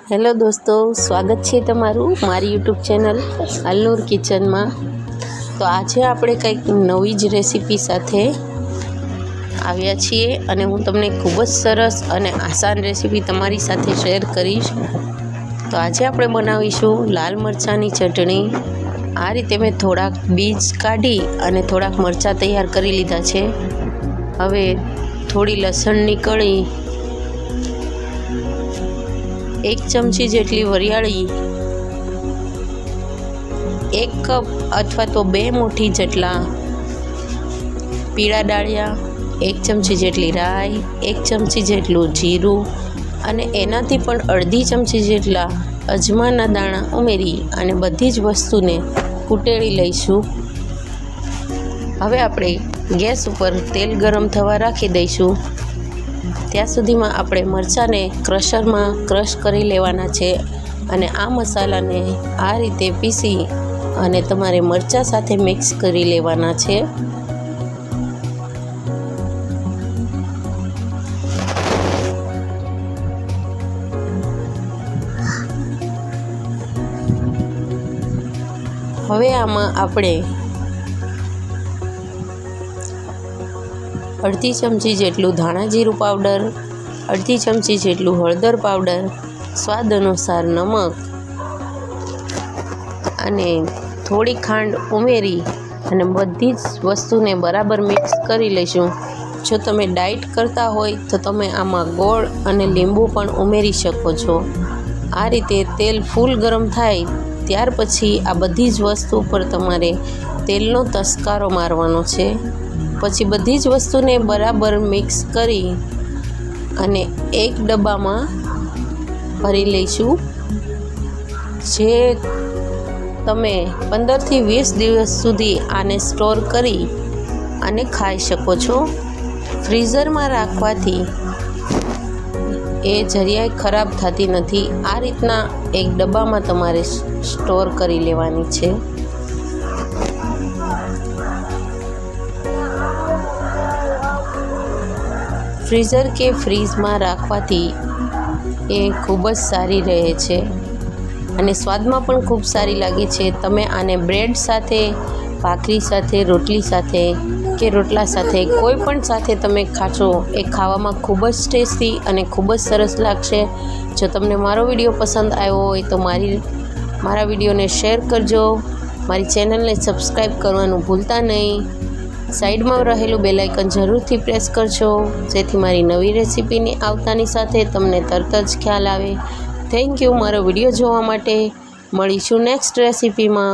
Hello दोस्तों, स्वागत है तमारू मारी यूट्यूब चैनल अल्लूर किचन में। तो आज आपणे कंईक नवी ज रेसिपी साथे आव्या छीए अने हूँ तमने खूब ज सरस अने आसान रेसिपी तमारी साथे शेर करीश। तो आज आपणे बनावीशुं लाल मरचानी चटणी। आ रीते मैं थोड़ा बीज काढी अने थोड़ा मरचा तैयार करी लीधा छे। हवे थोड़ी लसणनी कળી, 1 चमची जेटली वरियाળી, 1 कप अथवा तो 2 मुठ्ठी जेटला पीळा डाळिया, 1 चमची जेटली राई, 1 चमची जेटલું जीરું અને એનાથી પણ અડધી ચમચી જેટલા અજમાના દાણા ઉમેરી અને બધી જ વસ્તુને કૂટેળી લઈશું। હવે આપણે ગેસ ઉપર તેલ ગરમ થવા રાખી દઈશું। ત્યાં સુધીમાં આપણે મરચાંને ક્રશરમાં ક્રશ કરી લેવાના છે અને આ મસાલાને આ રીતે પીસી અને તમારે મરચાં સાથે મિક્સ કરી લેવાના છે। હવે આમાં આપણે અડધી ચમચી જેટલું ધાણા જીરું પાવડર, અડધી ચમચી જેટલું હળદર પાવડર, સ્વાદ અનુસાર નમક અને થોડી ખાંડ ઉમેરી અને બધી જ વસ્તુને બરાબર મિક્સ કરી લઈશું। જો તમે ડાયટ કરતા હોય તો તમે આમાં ગોળ અને લીંબુ પણ ઉમેરી શકો છો। આ રીતે તેલ ફૂલ ગરમ થાય ત્યાર પછી આ બધી જ વસ્તુ પર તમારે તેલનો તસકારો મારવાનો છે। પછી બધી જ વસ્તુને બરાબર મિક્સ કરી અને એક ડબ્બામાં ભરી લઈશું, જે તમે 15 થી 20 દિવસ સુધી આને સ્ટોર કરી અને ખાઈ શકો છો। ફ્રીઝરમાં રાખવાથી એ જરિયાએ ખરાબ થતી નથી। આ રીતના એક ડબ્બામાં તમારે સ્ટોર કરી લેવાની છે। फ्रीज़र के फ्रीज में राखवाथी ए खूब ज सारी रहे छे अने स्वाद में पण खूब सारी लागे छे। तमे आने ब्रेड साथे, भाखरी साथे, रोटली साथे के रोटला साथे कोईपण साथे तमे खाशो ए खावामां खूब ज टेस्टी अने खूब ज सरस लागशे। जो तमने मारो विडियो पसंद आव्यो होय तो मारा विडियोने शेर करजो। मारी चेनल ने सब्सक्राइब करवानुं भूलता नहीं। साइड में रहेलू बेल आइकन जरूर थी प्रेस करजो, जेथी मारी नवी रेसिपीनी आवतानी साथे तमने तरत ज ख्याल आवे। थैंक यू मारो विडियो जोवा माटे। मळीशुं नेक्स्ट रेसिपी में।